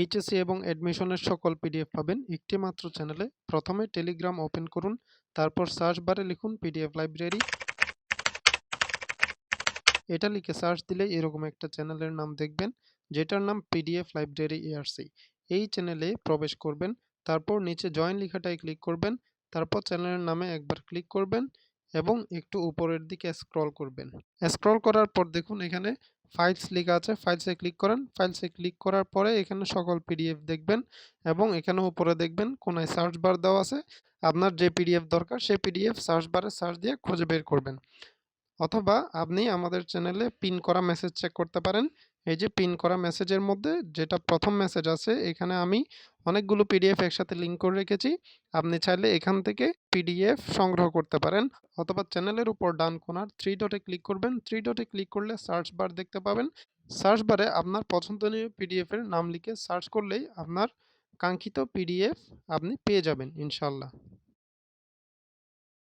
HSC এবং অ্যাডমিশনের সকল পিডিএফ পাবেন একটি মাত্র চ্যানেলে। প্রথমে টেলিগ্রাম ওপেন করুন, তারপর সার্চ বারে লিখুন পিডিএফ লাইব্রেরি। এটা লিখে সার্চ দিলে এরকম একটা চ্যানেলের নাম দেখবেন, যেটার নাম পিডিএফ লাইব্রেরি এআরসি। এই চ্যানেলে প্রবেশ করবেন, তারপর নিচে জয়েন লেখাটায় ক্লিক করবেন, তারপর চ্যানেলের নামে একবার ক্লিক করবেন এবং একটু উপরের দিকে স্ক্রল করবেন। স্ক্রল করার পর দেখুন এখানে ফাইলস লেখা আছে, ফাইলসে ক্লিক করেন। ফাইলসে ক্লিক করার পরে এখানে সকল পিডিএফ দেখবেন এবং এখানে উপরে দেখবেন কোনায় সার্চ বার দেওয়া আছে। আপনার যে পিডিএফ দরকার সেই পিডিএফ সার্চ বারে সার্চ দিয়ে খুঁজে বের করবেন। অথবা আপনি আমাদের চ্যানেলে পিন করা মেসেজ চেক করতে পারেন। এই যে পিন করা মেসেজের মধ্যে যেটা প্রথম মেসেজ আছে, এখানে আমি অনেকগুলো পিডিএফ একসাথে লিঙ্ক করে রেখেছি। আপনি চাইলে এখান থেকে পিডিএফ সংগ্রহ করতে পারেন। অথবা চ্যানেলের উপর ডান কোণার থ্রি ডটে ক্লিক করবেন। থ্রি ডটে ক্লিক করলে সার্চ বার দেখতে পাবেন। সার্চ বারে আপনার পছন্দনীয় পিডিএফ এর নাম লিখে সার্চ করলেই আপনার কাঙ্ক্ষিত পিডিএফ আপনি পেয়ে যাবেন ইনশাআল্লাহ।